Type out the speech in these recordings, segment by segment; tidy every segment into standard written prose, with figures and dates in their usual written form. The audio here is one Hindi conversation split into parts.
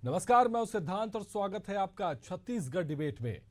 नमस्कार, मैं हूं सिद्धांत और स्वागत है आपका छत्तीसगढ़ डिबेट में।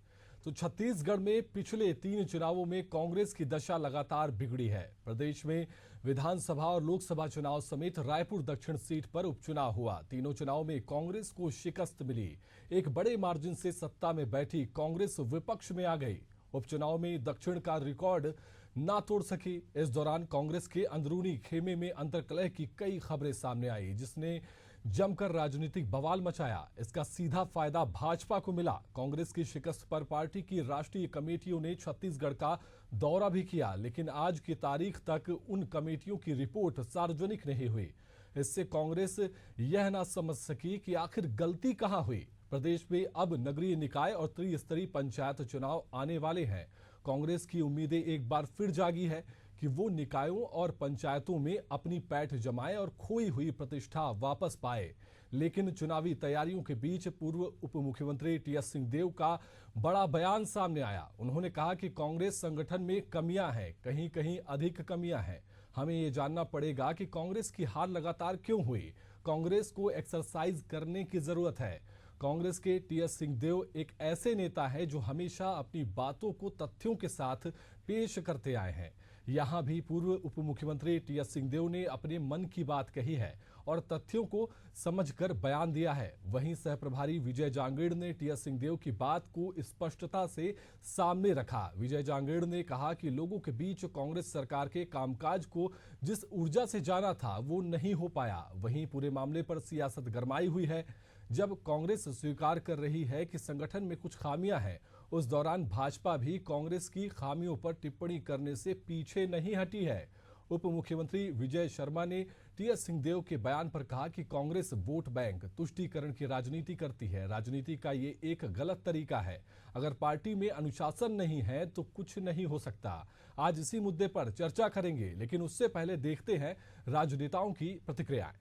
तो छत्तीसगढ़ में पिछले 3 चुनावों में कांग्रेस की दशा लगातार बिगड़ी है। प्रदेश में विधानसभा और लोकसभा चुनाव समेत रायपुर दक्षिण सीट पर उपचुनाव हुआ। तीनों चुनाव में कांग्रेस को शिकस्त मिली। एक बड़े मार्जिन से सत्ता में बैठी कांग्रेस विपक्ष में आ गई। उपचुनाव में दक्षिण का रिकॉर्ड ना तोड़ सकी। इस दौरान कांग्रेस के अंदरूनी खेमे में अंतर्कलह की कई खबरें सामने आई, जिसने जमकर राजनीतिक बवाल मचाया। इसका सीधा फायदा भाजपा को मिला। कांग्रेस की शिकस्त पर पार्टी की राष्ट्रीय कमेटियों ने छत्तीसगढ़ का दौरा भी किया, लेकिन आज की तारीख तक उन कमेटियों की रिपोर्ट सार्वजनिक नहीं हुई। इससे कांग्रेस यह ना समझ सकी कि आखिर गलती कहां हुई। प्रदेश में अब नगरीय निकाय और त्रिस्तरीय पंचायत चुनाव आने वाले हैं। कांग्रेस की उम्मीदें एक बार फिर जागी है कि वो निकायों और पंचायतों में अपनी पैठ जमाए और खोई हुई प्रतिष्ठा वापस पाए। लेकिन चुनावी तैयारियों के बीच पूर्व उप मुख्यमंत्री टीएस सिंहदेव का बड़ा बयान सामने आया। उन्होंने कहा कि कांग्रेस संगठन में कमियां हैं, कहीं कहीं अधिक कमियां हैं। हमें ये जानना पड़ेगा कि कांग्रेस की हार लगातार क्यों हुई। कांग्रेस को एक्सरसाइज करने की जरूरत है। कांग्रेस के टीएस सिंहदेव एक ऐसे नेता है जो हमेशा अपनी बातों को तथ्यों के साथ पेश करते आए हैं। यहां भी पूर्व उप मुख्यमंत्री टीएस सिंहदेव ने अपने मन की बात कही है और तथ्यों को समझकर बयान दिया है। वहीं सहप्रभारी विजय जांगेड़ ने टीएस सिंहदेव की बात को स्पष्टता से सामने रखा। विजय जांगेड़ ने कहा कि लोगों के बीच कांग्रेस सरकार के कामकाज को जिस ऊर्जा से जाना था वो नहीं हो पाया। वहीं पूरे मामले पर सियासत गरमाई हुई है। जब कांग्रेस स्वीकार कर रही है कि संगठन में कुछ खामियां हैं, उस दौरान भाजपा भी कांग्रेस की खामियों पर टिप्पणी करने से पीछे नहीं हटी है। उप मुख्यमंत्री विजय शर्मा ने टीएस सिंहदेव के बयान पर कहा कि कांग्रेस वोट बैंक तुष्टीकरण की राजनीति करती है। राजनीति का ये एक गलत तरीका है। अगर पार्टी में अनुशासन नहीं है तो कुछ नहीं हो सकता। आज इसी मुद्दे पर चर्चा करेंगे, लेकिन उससे पहले देखते हैं राजनेताओं की प्रतिक्रियाएं।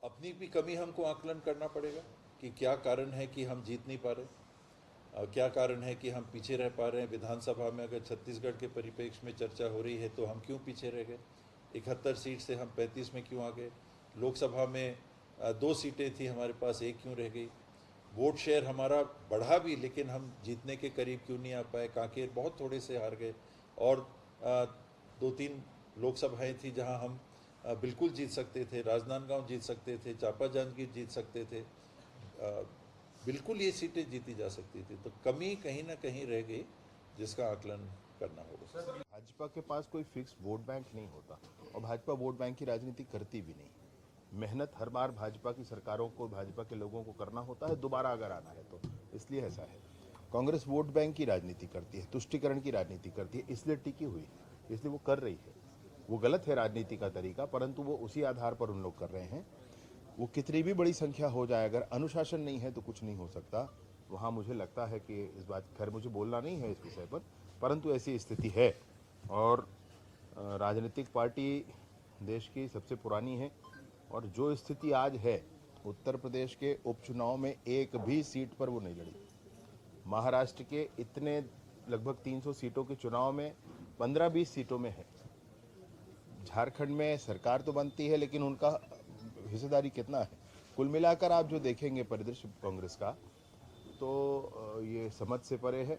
अपनी भी कमी हमको आकलन करना पड़ेगा कि क्या कारण है कि हम जीत नहीं पा रहे, क्या कारण है कि हम पीछे रह पा रहे हैं। विधानसभा में अगर छत्तीसगढ़ के परिप्रेक्ष्य में चर्चा हो रही है तो हम क्यों पीछे रह गए। 71 सीट से हम 35 में क्यों आ गए। लोकसभा में 2 सीटें थी हमारे पास, 1 क्यों रह गई। वोट शेयर हमारा बढ़ा भी, लेकिन हम जीतने के करीब क्यों नहीं आ पाए। कांकेर बहुत थोड़े से हार गए और 2-3 लोकसभाएँ थी जहाँ हम बिल्कुल जीत सकते थे। राजनांदगांव जीत सकते थे, चांपा जांजगीर जीत सकते थे, बिल्कुल ये सीटें जीती जा सकती थी। तो कमी कहीं ना कहीं रह गई जिसका आकलन करना होगा। भाजपा के पास कोई फिक्स वोट बैंक नहीं होता और भाजपा वोट बैंक की राजनीति करती भी नहीं। मेहनत हर बार भाजपा की सरकारों को, भाजपा के लोगों को करना होता है, दोबारा अगर आना है तो, इसलिए ऐसा है। कांग्रेस वोट बैंक की राजनीति करती है, तुष्टीकरण की राजनीति करती है, इसलिए टिकी हुई है, इसलिए वो कर रही है। वो गलत है राजनीति का तरीका, परंतु वो उसी आधार पर उन लोग कर रहे हैं। वो कितनी भी बड़ी संख्या हो जाए, अगर अनुशासन नहीं है तो कुछ नहीं हो सकता। वहाँ मुझे लगता है कि इस बात, खैर मुझे बोलना नहीं है इस विषय पर, परंतु ऐसी स्थिति है। और राजनीतिक पार्टी देश की सबसे पुरानी है और जो स्थिति आज है, उत्तर प्रदेश के उपचुनाव में एक भी सीट पर वो नहीं लड़ी। महाराष्ट्र के इतने लगभग 300 सीटों के चुनाव में 15-20 सीटों में है। झारखंड में सरकार तो बनती है, लेकिन उनका हिस्सेदारी कितना है। कुल मिलाकर आप जो देखेंगे परिदृश्य कांग्रेस का, तो ये समझ से परे है।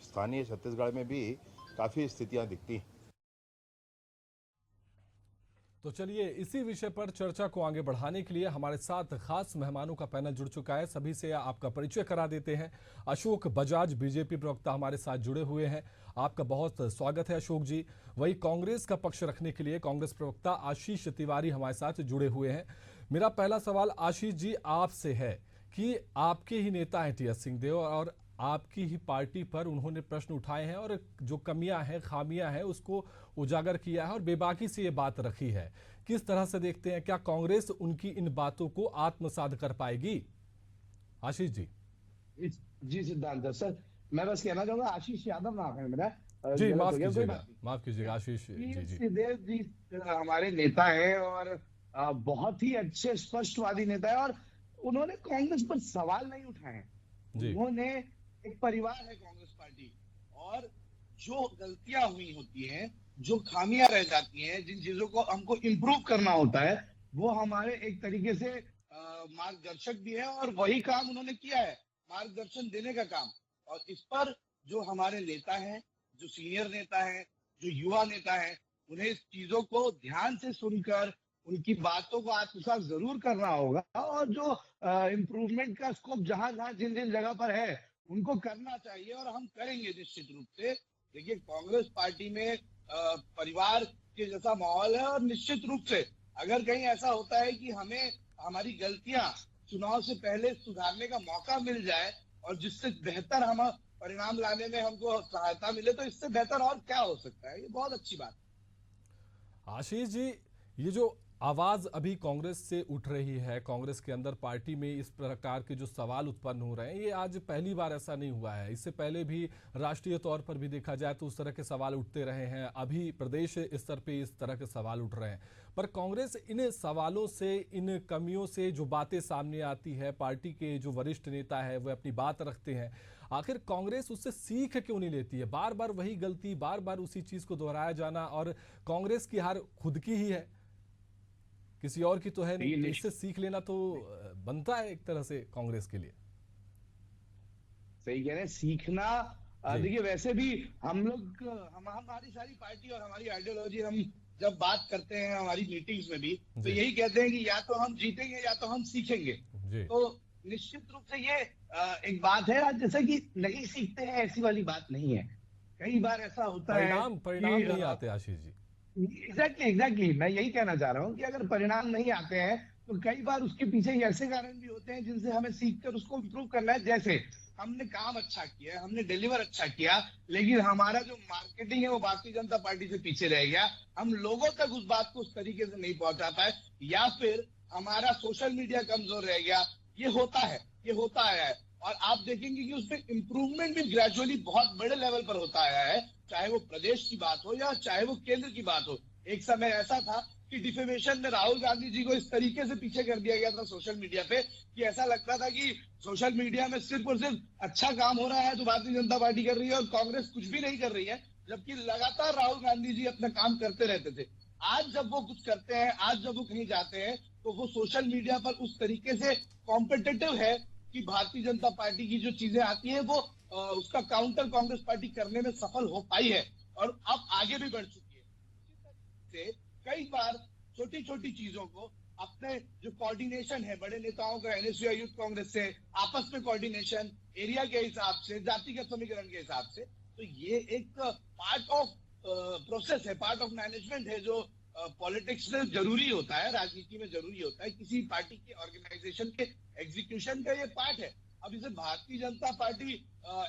स्थानीय छत्तीसगढ़ में भी काफी स्थितियां दिखती हैं। तो चलिए, इसी विषय पर चर्चा को आगे बढ़ाने के लिए हमारे साथ खास मेहमानों का पैनल जुड़ चुका है। सभी से आपका परिचय करा देते हैं। अशोक बजाज बीजेपी प्रवक्ता हमारे साथ जुड़े हुए हैं। आपका बहुत स्वागत है अशोक जी। वही कांग्रेस का पक्ष रखने के लिए कांग्रेस प्रवक्ता आशीष तिवारी हमारे साथ जुड़े हुए हैं। मेरा पहला सवाल आशीष जी आपसे है कि आपके ही नेता हैं टीएस सिंहदेव और आपकी ही पार्टी पर उन्होंने प्रश्न उठाए हैं और जो कमियां हैं, खामियां हैं, उसको उजागर किया है और बेबाकी से ये बात रखी है। किस तरह से देखते हैं, क्या कांग्रेस उनकी इन बातों को आत्मसात कर पाएगी? आशीष जी। जी सिद्धांत सर, मैं बस कहना चाहूंगा, आशीष यादव नाम है मेरा। जी माफ कीजिएगा आशीष जी। सिंहदेव जी हमारे नेता हैं और बहुत ही अच्छे स्पष्टवादी नेता है और उन्होंने कांग्रेस पर सवाल नहीं उठाए। उन्होंने, एक परिवार है कांग्रेस पार्टी, और जो गलतियां हुई होती हैं, जो खामियां रह जाती हैं, जिन चीजों को हमको इम्प्रूव करना होता है, वो हमारे एक तरीके से मार्गदर्शक भी है और वही काम उन्होंने किया है, मार्गदर्शन देने का काम। और इस पर जो हमारे नेता हैं, जो सीनियर नेता हैं, जो युवा नेता हैं, उन्हें इस चीजों को ध्यान से सुनकर उनकी बातों को आत्मसात जरूर करना होगा और जो इम्प्रूवमेंट का स्कोप जहां जहां जिन जिन जगह पर है उनको करना चाहिए और हम करेंगे निश्चित रूप से। देखिए, कांग्रेस पार्टी में परिवार के जैसा माहौल है और निश्चित रूप से अगर कहीं ऐसा होता है कि हमें हमारी गलतियां चुनाव से पहले सुधारने का मौका मिल जाए और जिससे बेहतर हम परिणाम लाने में हमको सहायता मिले, तो इससे बेहतर और क्या हो सकता है। ये बहुत अच्छी बात है। आशीष जी, ये जो आवाज अभी कांग्रेस से उठ रही है, कांग्रेस के अंदर पार्टी में इस प्रकार के जो सवाल उत्पन्न हो रहे हैं, ये आज पहली बार ऐसा नहीं हुआ है। इससे पहले भी राष्ट्रीय तौर पर भी देखा जाए तो उस तरह के सवाल उठते रहे हैं, अभी प्रदेश स्तर पे इस तरह के सवाल उठ रहे हैं। पर कांग्रेस इन सवालों से, इन कमियों से जो बातें सामने आती है, पार्टी के जो वरिष्ठ नेता है वह अपनी बात रखते हैं, आखिर कांग्रेस उससे सीख क्यों नहीं लेती है? बार बार वही गलती, बार बार उसी चीज को दोहराया जाना, और कांग्रेस की हार खुद की ही है, किसी और की तो है नहीं। तो इससे सीख लेना तो बनता है एक तरह से कांग्रेस के लिए। सही कह रहे हैं, सीखना। देखिए, वैसे भी हम लोग हमारी सारी पार्टी और हमारी आइडियोलॉजी, हम जब बात करते हैं हमारी मीटिंग्स में भी, तो यही कहते हैं कि या तो हम जीतेंगे या तो हम सीखेंगे। तो निश्चित रूप से ये एक बात है, जैसे कि नहीं सीखते हैं ऐसी वाली बात नहीं है। कई बार ऐसा होता है परिणाम नहीं आते आशीष जी। एग्जैक्टली मैं यही कहना चाह रहा हूँ कि अगर परिणाम नहीं आते हैं तो कई बार उसके पीछे ऐसे कारण भी होते हैं जिनसे हमें सीखकर उसको इम्प्रूव करना है। जैसे हमने काम अच्छा किया, हमने डिलीवर अच्छा किया, लेकिन हमारा जो मार्केटिंग है वो भारतीय जनता पार्टी से पीछे रह गया, हम लोगों तक उस बात को उस तरीके से नहीं पहुंचा पाए, या फिर हमारा सोशल मीडिया कमजोर रह गया। ये होता है, ये होता आया है, और आप देखेंगे कि उसमें इंप्रूवमेंट भी ग्रेजुअली बहुत बड़े लेवल पर होता आया है, चाहे वो प्रदेश की बात हो या चाहे वो केंद्र की बात हो। एक समय ऐसा था कि डिफेमेशन में राहुल गांधी जी को इस तरीके से पीछे कर दिया गया था सोशल मीडिया पे कि ऐसा लगता था कि सोशल मीडिया में सिर्फ और सिर्फ अच्छा काम हो रहा है तो भारतीय जनता पार्टी कर रही है और कांग्रेस कुछ भी नहीं कर रही है, जबकि लगातार राहुल गांधी जी अपना काम करते रहते थे। आज जब वो कुछ करते हैं, आज जब वो कहीं जाते हैं, तो वो सोशल मीडिया पर उस तरीके से कॉम्पिटिटिव है कि भारतीय जनता पार्टी की जो चीजें आती है वो उसका काउंटर कांग्रेस पार्टी करने में सफल हो पाई है और अब आगे भी बढ़ चुकी है। से कई बार छोटी छोटी चीजों को अपने जो कोऑर्डिनेशन है बड़े नेताओं का, एनएसयूआई यूथ कांग्रेस से आपस में कोऑर्डिनेशन, एरिया के हिसाब से, जातिगत समीकरण के हिसाब से, तो ये एक पार्ट ऑफ प्रोसेस है, पार्ट ऑफ मैनेजमेंट है, जो पॉलिटिक्स में जरूरी होता है, राजनीति में जरूरी होता है, किसी पार्टी के ऑर्गेनाइजेशन के एग्जीक्यूशन का ये पार्ट है। अब इसे भारतीय जनता पार्टी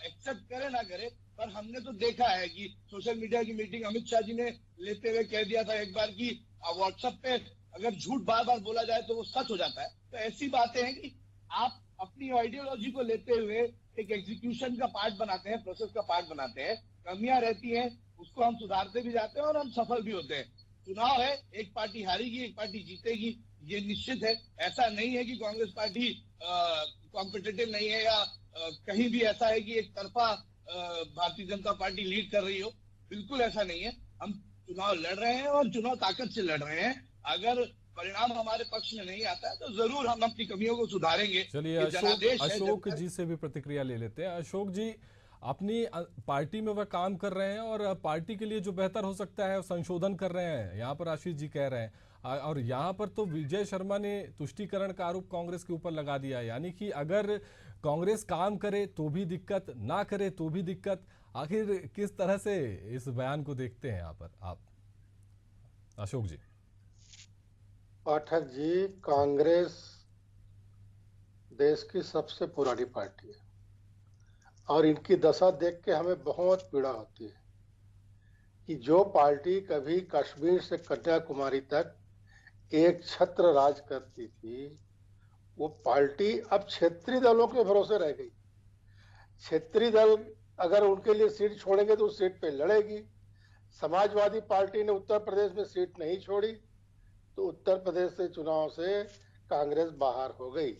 एक्सेप्ट करे ना करे, पर हमने तो देखा है कि सोशल मीडिया की मीटिंग अमित शाह जी ने लेते हुए कह दिया था एक बार कि व्हाट्सएप पे अगर झूठ बार बार बोला जाए तो वो सच हो जाता है। तो ऐसी बातें हैं कि आप अपनी आइडियोलॉजी को लेते हुए एक एग्जीक्यूशन का पार्ट बनाते हैं, प्रोसेस का पार्ट बनाते हैं, कमियां रहती हैं, उसको हम सुधारते भी जाते हैं और हम सफल भी होते हैं। चुनाव है, एक पार्टी हारेगी, एक पार्टी जीतेगी, ये निश्चित है। ऐसा नहीं है कि कांग्रेस पार्टी कॉम्पिटिटिव नहीं है या कहीं भी ऐसा है कि एक तरफा भारतीय जनता पार्टी लीड कर रही हो, बिल्कुल ऐसा नहीं है। हम चुनाव लड़ रहे हैं और चुनाव ताकत से लड़ रहे हैं। अगर परिणाम हमारे पक्ष में नहीं आता है तो जरूर हम अपनी कमियों को सुधारेंगे। चलिए, अशोक जी से भी प्रतिक्रिया ले लेते हैं। अशोक जी, अपनी पार्टी में वह काम कर रहे हैं और पार्टी के लिए जो बेहतर हो सकता है संशोधन कर रहे हैं, यहाँ पर आशीष जी कह रहे हैं, और यहाँ पर तो विजय शर्मा ने तुष्टीकरण का आरोप कांग्रेस के ऊपर लगा दिया, यानी कि अगर कांग्रेस काम करे तो भी दिक्कत, ना करे तो भी दिक्कत। आखिर किस तरह से इस बयान को देखते हैं यहाँ पर आप, अशोक जी? पाठक जी, कांग्रेस देश की सबसे पुरानी पार्टी है और इनकी दशा देख के हमें बहुत पीड़ा होती है कि जो पार्टी कभी कश्मीर से कन्याकुमारी तक एक छत्र राज करती थी, वो पार्टी अब क्षेत्रीय दलों के भरोसे रह गई। क्षेत्रीय दल अगर उनके लिए सीट छोड़ेंगे तो उस सीट पे लड़ेगी। समाजवादी पार्टी ने उत्तर प्रदेश में सीट नहीं छोड़ी तो उत्तर प्रदेश से चुनाव से कांग्रेस बाहर हो गई।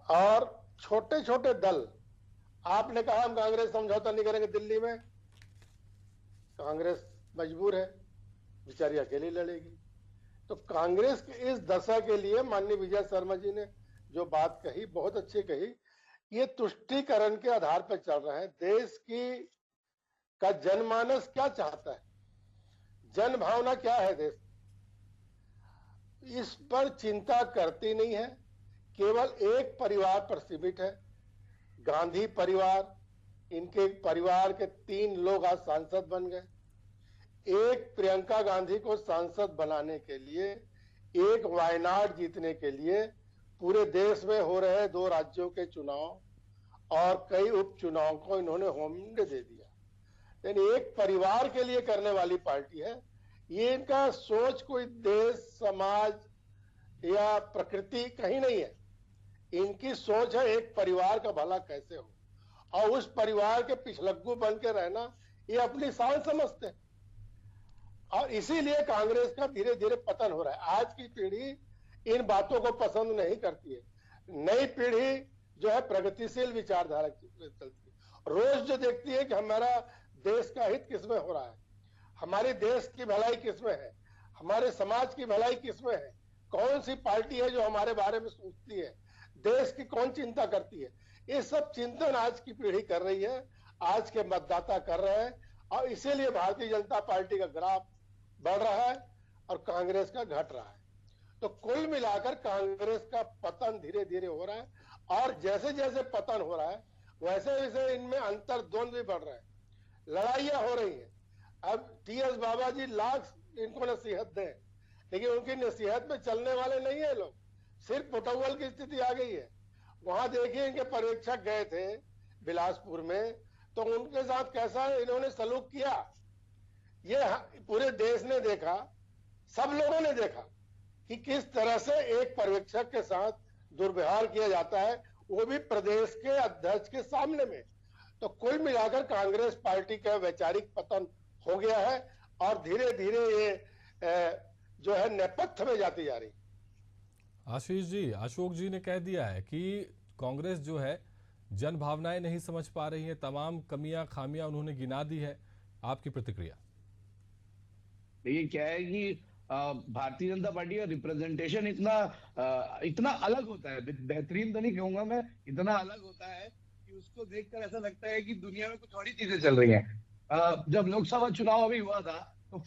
और छोटे छोटे दल, आपने कहा हम कांग्रेस समझौता नहीं करेंगे दिल्ली में, कांग्रेस मजबूर है, बेचारी अकेली लड़ेगी। तो कांग्रेस की इस दशा के लिए माननीय विजय शर्मा जी ने जो बात कही बहुत अच्छी कही। ये तुष्टीकरण के आधार पर चल रहा है। देश का जनमानस क्या चाहता है, जन भावना क्या है देश, इस पर चिंता करती नहीं है। केवल एक परिवार पर सीमित है, गांधी परिवार। इनके परिवार के 3 लोग आज सांसद बन गए। एक प्रियंका गांधी को सांसद बनाने के लिए, एक वायनाड जीतने के लिए पूरे देश में हो रहे 2 राज्यों के चुनाव और कई उपचुनाव को इन्होंने होमडे दे दिया। यानी एक परिवार के लिए करने वाली पार्टी है ये। इनका सोच कोई देश, समाज या प्रकृति कहीं नहीं है। इनकी सोच है एक परिवार का भला कैसे हो, और उस परिवार के पिछलग्गू बन के रहना ये अपनी शान समझते हैं। और इसीलिए कांग्रेस का धीरे धीरे पतन हो रहा है। आज की पीढ़ी इन बातों को पसंद नहीं करती है। नई पीढ़ी जो है प्रगतिशील विचारधारा की चलती है। रोज जो देखती है कि हमारा देश का हित किसमें हो रहा है, हमारे देश की भलाई किसमें है, हमारे समाज की भलाई किसमें है, कौन सी पार्टी है जो हमारे बारे में सोचती है, देश की कौन चिंता करती है। ये सब चिंतन आज की पीढ़ी कर रही है, आज के मतदाता कर रहे हैं। और इसीलिए भारतीय जनता पार्टी का ग्राफ बढ़ रहा है और कांग्रेस का घट रहा है। तो कुल मिलाकर कांग्रेस का पतन धीरे धीरे हो रहा है। और जैसे जैसे पतन हो रहा है वैसे वैसे इनमें अंतर्द्वंद भी बढ़ रहे हैं, लड़ाइयां हो रही हैं। अब टीएस बाबा जी लाख इनको नसीहत दें, लेकिन उनकी नसीहत में चलने वाले नहीं है लोग। सिर्फ पुटौल की स्थिति आ गई है। वहां देखिए इनके पर्यवेक्षक गए थे बिलासपुर में, तो उनके साथ कैसा इन्होंने सलूक किया, ये पूरे देश ने देखा, सब लोगों ने देखा कि किस तरह से एक पर्यवेक्षक के साथ दुर्व्यवहार किया जाता है, वो भी प्रदेश के अध्यक्ष के सामने में। तो कुल मिलाकर कांग्रेस पार्टी का वैचारिक पतन हो गया है और धीरे धीरे ये जो है नेपथ्य में जाती जा रही। आशीष जी, अशोक जी ने कह दिया है कि कांग्रेस जो है जन भावनाएं नहीं समझ पा रही है, तमाम कमियां खामियां उन्होंने गिना दी है। आपकी प्रतिक्रिया? देखिए क्या है कि भारतीय जनता पार्टी का रिप्रेजेंटेशन इतना अलग होता है, बेहतरीन तो नहीं कहूंगा मैं, इतना अलग होता है कि उसको देखकर ऐसा लगता है कि दुनिया में कुछ और ही चीजें चल रही हैं। जब लोकसभा चुनाव अभी हुआ था तो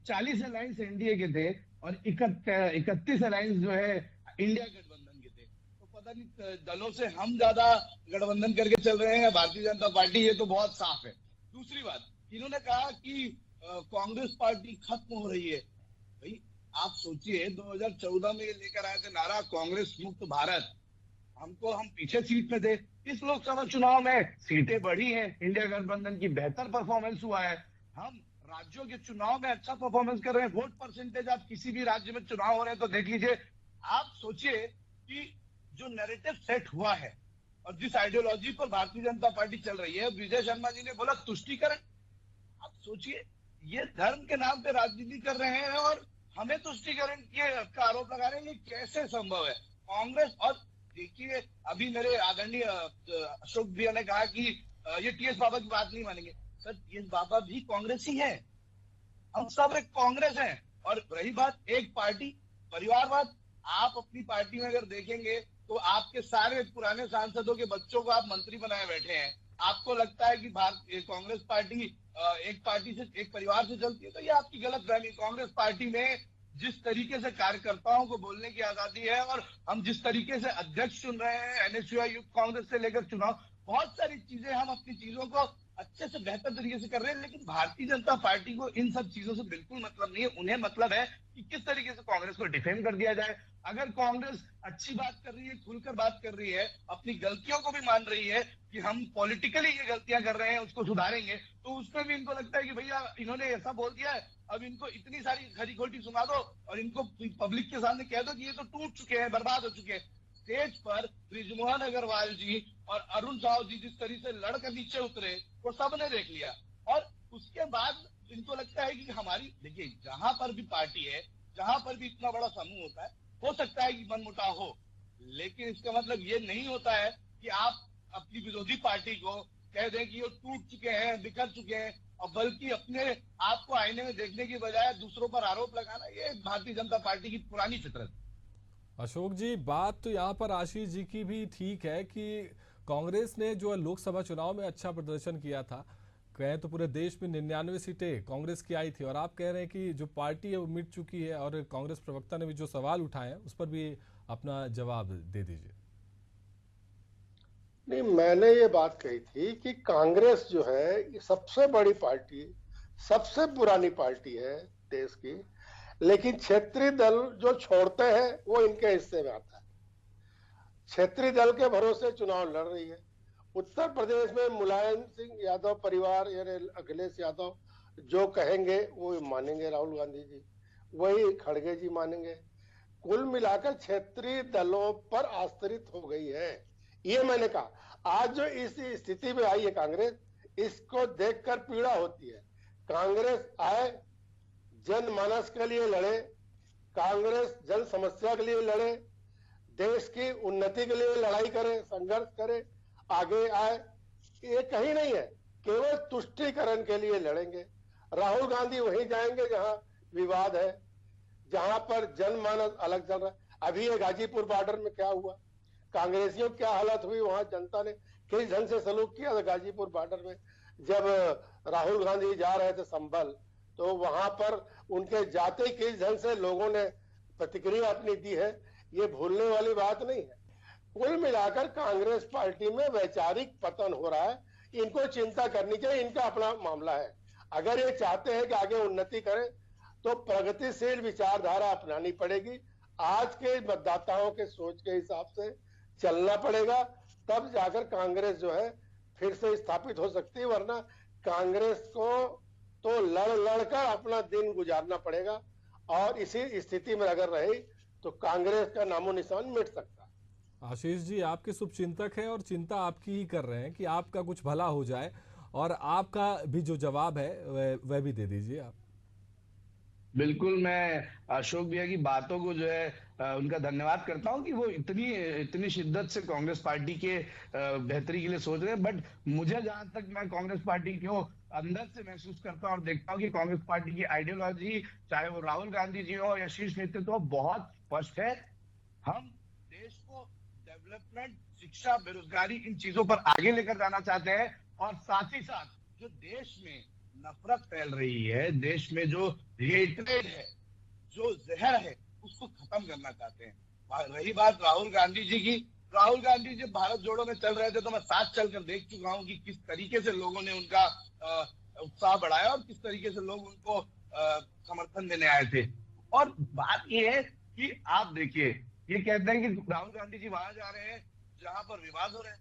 40 अलायंस एनडीए के थे और 31 अलायंस जो है इंडिया गठबंधन के थे। तो पता नहीं दलों से हम ज्यादा गठबंधन करके चल रहे हैं या भारतीय जनता पार्टी, ये तो बहुत साफ है। दूसरी बात, इन्होंने कहा कि कांग्रेस पार्टी खत्म हो रही है। भाई आप सोचिए 2014 में ये लेकर आए थे नारा कांग्रेस मुक्त भारत, हम पीछे सीट में थे। इस लोकसभा चुनाव में सीटें बढ़ी हैं, इंडिया गठबंधन की बेहतर परफॉर्मेंस हुआ है, हम राज्यों के चुनाव में अच्छा परफॉर्मेंस कर रहे हैं। वोट परसेंटेज आप किसी भी राज्य में चुनाव हो रहे हैं तो देख लीजिए। आप सोचिए कि जो नैरेटिव सेट हुआ है और जिस आइडियोलॉजी पर भारतीय जनता पार्टी चल रही है, विजय शर्मा जी ने बोला तुष्टीकरण। आप सोचिए ये धर्म के नाम पे राजनीति कर रहे हैं और हमें तुष्टीकरण का आरोप लगा रहे हैं, ये कैसे संभव है? कांग्रेस और देखिए अभी मेरे आदरणीय अशोक भैया ने कहा कि ये टीएस बाबा की बात नहीं मानेंगे। सर टीएस बाबा भी कांग्रेस ही है, हम सब एक कांग्रेस हैं। और रही बात एक पार्टी परिवारवाद, आप अपनी पार्टी में अगर देखेंगे तो आपके सारे पुराने सांसदों के बच्चों को आप मंत्री बनाए बैठे हैं। आपको लगता है कि कांग्रेस पार्टी एक पार्टी से, एक परिवार से चलती है, तो ये आपकी गलतफहमी। कांग्रेस पार्टी में जिस तरीके से कार्यकर्ताओं को बोलने की आजादी है और हम जिस तरीके से अध्यक्ष चुन रहे हैं, एनएसयूआई यूथ कांग्रेस से लेकर चुनाव, बहुत सारी चीजें हम अपनी चीजों को अच्छे से बेहतर तरीके से कर रहे हैं। लेकिन भारतीय जनता पार्टी को इन सब चीजों से बिल्कुल मतलब नहीं है। उन्हें मतलब है कि किस तरीके से कांग्रेस को डिफेम कर दिया जाए। अगर कांग्रेस अच्छी बात कर रही है, खुलकर बात कर रही है, अपनी गलतियों को भी मान रही है कि हम पॉलिटिकली ये गलतियां कर रहे हैं उसको सुधारेंगे, तो उसमें भी इनको लगता है कि भैया इन्होंने ऐसा बोल दिया है, अब इनको इतनी सारी खरी खोटी सुना दो और इनको पब्लिक के सामने कह दो कि ये तो टूट चुके हैं, बर्बाद हो चुके हैं। स्टेज पर बृजमोहन अग्रवाल जी और अरुण साहु जी जिस तरीके से लड़कर नीचे उतरे वो सबने देख लिया। और उसके बाद इनको लगता है कि हमारी, देखिए जहां पर भी पार्टी है, जहां पर भी इतना बड़ा समूह होता है, हो सकता है कि मनमुटाव हो, लेकिन इसका मतलब ये नहीं होता है कि आप अपनी विरोधी पार्टी को कह दें कि वो टूट चुके हैं, बिखर चुके हैं। और बल्कि अपने आप को आईने में देखने की बजाय दूसरों पर आरोप लगाना, ये भारतीय जनता पार्टी की पुरानी फितरत। अशोक जी, बात तो यहाँ पर आशीष जी की भी ठीक है कि कांग्रेस ने जो लोकसभा चुनाव में अच्छा प्रदर्शन किया था, कहें तो पूरे देश में 99 सीटें कांग्रेस की आई थी, और आप कह रहे हैं कि जो पार्टी है वो मिट चुकी है, और कांग्रेस प्रवक्ता ने भी जो सवाल उठाए हैं उस पर भी अपना जवाब दे दीजिए। नहीं, मैंने ये बात कही थी कि कांग्रेस जो है ये सबसे बड़ी पार्टी, सबसे पुरानी पार्टी है देश की, लेकिन क्षेत्रीय दल जो छोड़ते हैं वो इनके हिस्से में आता है। क्षेत्रीय दल के भरोसे चुनाव लड़ रही है। उत्तर प्रदेश में मुलायम सिंह यादव परिवार यानी अखिलेश यादव जो कहेंगे वो मानेंगे, राहुल गांधी जी वही खड़गे जी मानेंगे। कुल मिलाकर क्षेत्रीय दलों पर आश्रित हो गई है, ये मैंने कहा। आज जो इस स्थिति में आई है कांग्रेस, इसको देखकर पीड़ा होती है। कांग्रेस आए, जनमानस के लिए लड़े, कांग्रेस जन समस्या के लिए लड़े, देश की उन्नति के लिए लड़ाई करे, संघर्ष करे, आगे आए, ये कहीं नहीं है। केवल तुष्टीकरण के लिए लड़ेंगे। राहुल गांधी वहीं जाएंगे जहां विवाद है, जहां पर जनमानस अलग चल रहा है। अभी ये गाजीपुर बॉर्डर में क्या हुआ, कांग्रेसियों क्या हालत हुई, वहां जनता ने किस ढंग से सलूक किया था गाजीपुर बॉर्डर में। जब राहुल गांधी जा रहे थे संभल, तो वहां पर उनके जाते किस ढंग से लोगों ने प्रतिक्रिया अपनी दी है, ये भूलने वाली बात नहीं है। कुल मिलाकर कांग्रेस पार्टी में वैचारिक पतन हो रहा है, इनको चिंता करनी चाहिए, इनका अपना मामला है। अगर ये चाहते हैं कि आगे उन्नति करें तो प्रगतिशील विचारधारा अपनानी पड़ेगी। आज के मतदाताओं के सोच के हिसाब से चलना पड़ेगा, तब जाकर कांग्रेस जो है फिर से स्थापित हो सकती है, वरना कांग्रेस को तो लड़ कर अपना दिन गुजारना पड़ेगा, और इसी स्थिति में अगर रही तो कांग्रेस का नामो निशान मिट सकता है। आशीष जी, आपके शुभचिंतक हैं और चिंता आपकी ही कर रहे हैं कि आपका कुछ भला हो जाए, और आपका भी जो जवाब है वह भी दे दीजिए आप। बिल्कुल, मैं अशोक भैया की बातों को जो है उनका धन्यवाद करता हूं कि वो इतनी शिद्दत से कांग्रेस पार्टी के बेहतरी के लिए सोच रहे हैं। बट मुझे जहां तक, मैं कांग्रेस पार्टी को अंदर से महसूस करता हूं और देखता हूं कि कांग्रेस पार्टी की आइडियोलॉजी, चाहे वो राहुल गांधी जी हो या शीर्ष नेतृत्व हो, बहुत स्पष्ट है। हम देश को डेवलपमेंट, शिक्षा, बेरोजगारी, इन चीजों पर आगे लेकर जाना चाहते हैं, और साथ ही साथ जो देश में नफरत फैल रही है, देश में जो हेट्रेड है, जो जहर है, उसको खत्म करना चाहते हैं। रही बात राहुल गांधी जी की, राहुल गांधी जब भारत जोड़ो में चल रहे थे तो मैं साथ चलकर देख चुका हूं कि किस तरीके से लोगों ने उनका उत्साह बढ़ाया और किस तरीके से लोग उनको समर्थन देने आए थे। और बात यह है कि आप देखिए, ये कहते हैं कि राहुल गांधी जी वहां जा रहे हैं जहां पर विवाद हो रहे हैं।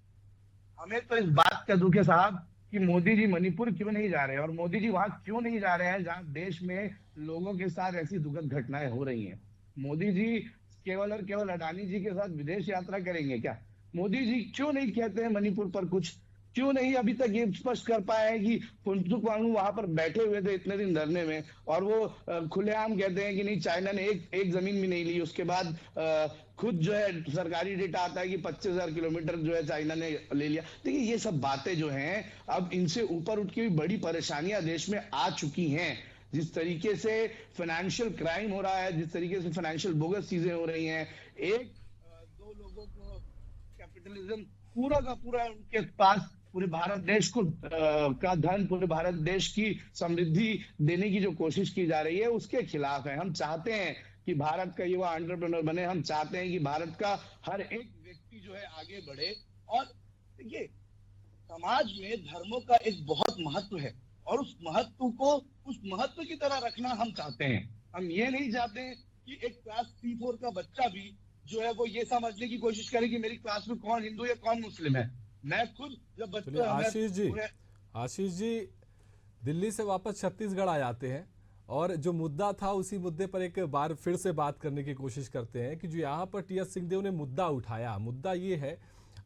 हमें तो इस बात का दुख है साहब कि मोदी जी मणिपुर क्यों नहीं जा रहे हैं, और मोदी जी वहां क्यों नहीं जा रहे हैं जहां देश में लोगों के साथ ऐसी दुखद घटनाएं हो रही हैं। मोदी जी केवल और केवल अडानी जी के साथ विदेश यात्रा करेंगे क्या? मोदी जी क्यों नहीं कहते हैं मणिपुर पर कुछ? क्यों नहीं अभी तक ये स्पष्ट कर पाए हैं कि फुनसुक वांगचुक वहां पर बैठे हुए थे इतने दिन धरने में, और वो खुलेआम कहते हैं कि नहीं, चाइना ने एक जमीन भी नहीं ली। उसके बाद खुद जो है सरकारी डेटा आता है कि 25,000 किलोमीटर जो है चाइना ने ले लिया। देखिए, ये सब बातें जो हैं, अब इनसे ऊपर उठ के भी बड़ी परेशानियां देश में आ चुकी हैं। जिस तरीके से फाइनेंशियल क्राइम हो रहा है, जिस तरीके से फाइनेंशियल बोगस चीजें हो रही हैं, एक दो लोगों को कैपिटलिज्म पूरा का पूरा उनके पास, पूरे भारत देश को का धन, पूरे भारत देश की समृद्धि देने की जो कोशिश की जा रही है, उसके खिलाफ है। हम चाहते हैं कि भारत का युवा एंटरप्रेन्योर बने, हम चाहते हैं कि भारत का हर एक व्यक्ति जो है आगे बढ़े। और देखिए, समाज में धर्मों का एक बहुत महत्व है, और उस महत्व को उस महत्व की तरह रखना हम चाहते हैं। हम ये नहीं चाहते हैं कि एक क्लास 3-4 का बच्चा भी जो है वो ये समझने की कोशिश करे कि मेरी क्लास में कौन हिंदू है कौन मुस्लिम है। मैं खुद जब बच्चा, आशीष जी दिल्ली से वापस छत्तीसगढ़ आ जाते हैं, और जो मुद्दा था उसी मुद्दे पर एक बार फिर से बात करने की कोशिश करते हैं कि जो यहाँ पर टी.एस. सिंहदेव ने मुद्दा उठाया, मुद्दा ये है,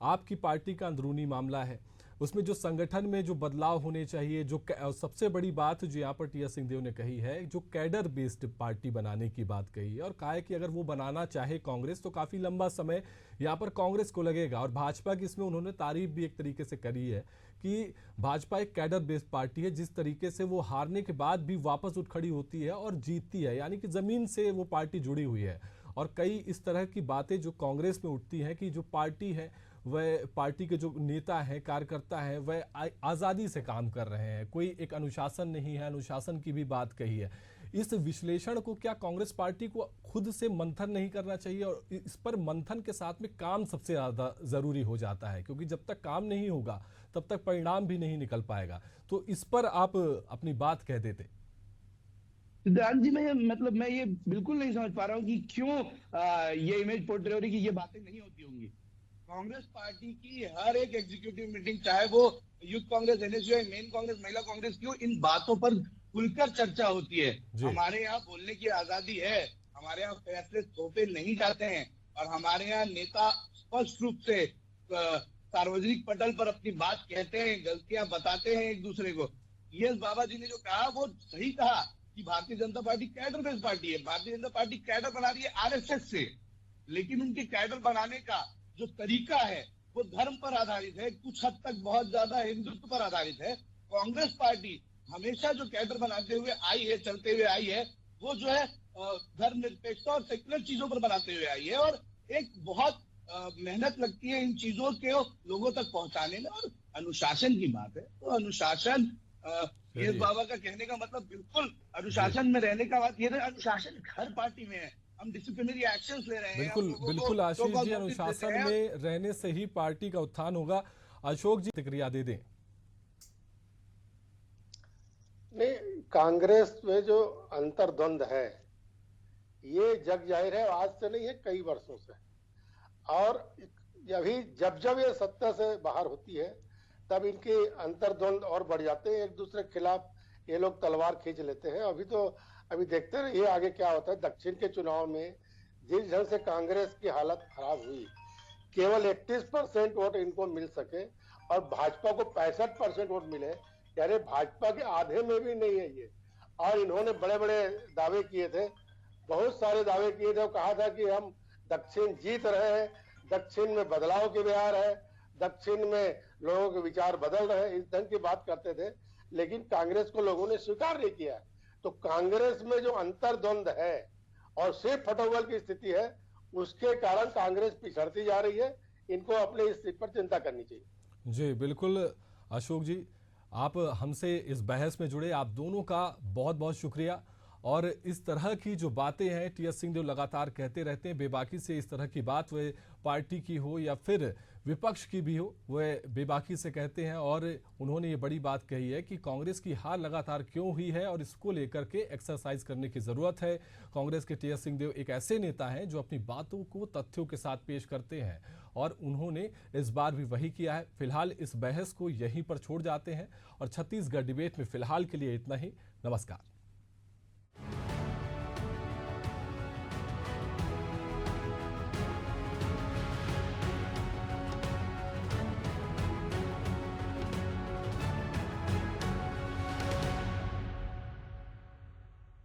आपकी पार्टी का अंदरूनी मामला है, उसमें जो संगठन में जो बदलाव होने चाहिए, जो सबसे बड़ी बात जो यहाँ पर टी.एस. सिंहदेव ने कही है, जो कैडर बेस्ड पार्टी बनाने की बात कही है और कहा है कि अगर वो बनाना चाहे कांग्रेस तो काफी लंबा समय यहाँ पर कांग्रेस को लगेगा। और भाजपा की इसमें उन्होंने तारीफ भी एक तरीके से करी है कि भाजपा एक कैडर बेस्ड पार्टी है, जिस तरीके से वो हारने के बाद भी वापस उठ खड़ी होती है और जीतती है, यानी कि जमीन से वो पार्टी जुड़ी हुई है। और कई इस तरह की बातें जो कांग्रेस में उठती हैं कि जो पार्टी है वह, पार्टी के जो नेता हैं, कार्यकर्ता हैं, वह आज़ादी से काम कर रहे हैं, कोई एक अनुशासन नहीं है, अनुशासन की भी बात कही है। इस विश्लेषण को क्या कांग्रेस पार्टी को खुद से मंथन नहीं करना चाहिए? और इस पर मंथन के साथ में काम सबसे ज़्यादा ज़रूरी हो जाता है, क्योंकि जब तक काम नहीं होगा तब तक परिणाम भी नहीं निकल पाएगा। तो इस पर आप अपनी बात कह देते। सिद्धांत जी, मैं ये बिल्कुल नहीं समझ पा रहा हूँ कि क्यों ये इमेज पोर्ट्रे हो रही कि ये बातें नहीं होती होंगी। कांग्रेस पार्टी की हर एक एग्जीक्यूटिव मीटिंग, चाहे वो youth Congress, NSUI, main Congress, महिला कांग्रेस की हो, इन बातों पर खुलकर चर्चा होती है। हमारे यहाँ बोलने की आजादी है, हमारे यहाँ फैसले थोपे नहीं जाते हैं और हमारे यहाँ नेता स्पष्ट रूप से सार्वजनिक पटल पर अपनी बात कहते हैं, गलतियां बताते हैं एक दूसरे को। यस बाबा जी ने जो कहा वो सही कहा कि Bharatiya Janata party cadre based party है। भारतीय जनता पार्टी कैडर बना रही है आरएसएस से, लेकिन उनके कैडर बनाने का जो तरीका है वो धर्म पर आधारित है, कुछ हद तक बहुत ज्यादा हिंदुत्व पर आधारित है। कांग्रेस पार्टी हमेशा जो कैडर बनाते हुए आई है, चलते हुए आई है, वो जो है धर्मनिरपेक्षता और सेक्युलर चीजों पर बनाते हुए आई है। और एक बहुत मेहनत लगती है इन चीजों के लोगों तक पहुंचाने में। और अनुशासन की बात है तो अनुशासन, ये बाबा का कहने का मतलब बिल्कुल अनुशासन में रहने का बात, ये अनुशासन हर पार्टी में है। हम डिसिप्लिनरी एक्शंस ले रहे हैं। बिल्कुल आशीष जी, अनुशासन में रहने से ही पार्टी का उत्थान होगा। अशोक जी प्रतिक्रिया दे दें। नहीं, कांग्रेस में जो अंतर्द्वंद है ये जग जाहिर है, आज से नहीं है, कई वर्षों से। और जब ये सत्ता से बाहर होती है तब इनके अंतर्द्वंद और बढ़ जाते हैं, एक दूसरे के खिलाफ ये लोग तलवार खींच लेते हैं। अभी देखते रहिए आगे क्या होता है। दक्षिण के चुनाव में जिस ढंग से कांग्रेस की हालत खराब हुई, केवल 31% वोट इनको मिल सके और भाजपा को 65% वोट मिले, यानी भाजपा के आधे में भी नहीं है ये। और इन्होंने बड़े बड़े दावे किए थे, बहुत सारे दावे किए थे, कहा था कि हम दक्षिण जीत रहे हैं, दक्षिण में बदलाव की बहार है, दक्षिण में लोगों के विचार बदल रहे हैं, इस ढंग की बात करते थे। लेकिन कांग्रेस को लोगों ने स्वीकार नहीं किया। तो कांग्रेस में जो अंतर्द्वंद है और सिर्फ फटोवल की स्थिति है, उसके कारण कांग्रेस पिछड़ती जा रही है। इनको अपने इस स्थिति पर चिंता करनी चाहिए। जी बिल्कुल अशोक जी, आप हमसे इस बहस में जुड़े, आप दोनों का बहुत बहुत शुक्रिया। और इस तरह की जो बातें हैं टी.एस. सिंहदेव लगातार कहते रहते हैं, बेबाकी से इस तरह की बात वह पार्टी की हो या फिर विपक्ष की भी हो, वह बेबाकी से कहते हैं। और उन्होंने ये बड़ी बात कही है कि कांग्रेस की हार लगातार क्यों हुई है और इसको लेकर के एक्सरसाइज करने की जरूरत है। कांग्रेस के टी.एस. सिंहदेव एक ऐसे नेता हैं जो अपनी बातों को तथ्यों के साथ पेश करते हैं और उन्होंने इस बार भी वही किया है। फिलहाल इस बहस को यहीं पर छोड़ जाते हैं और छत्तीसगढ़ डिबेट में फिलहाल के लिए इतना ही। नमस्कार।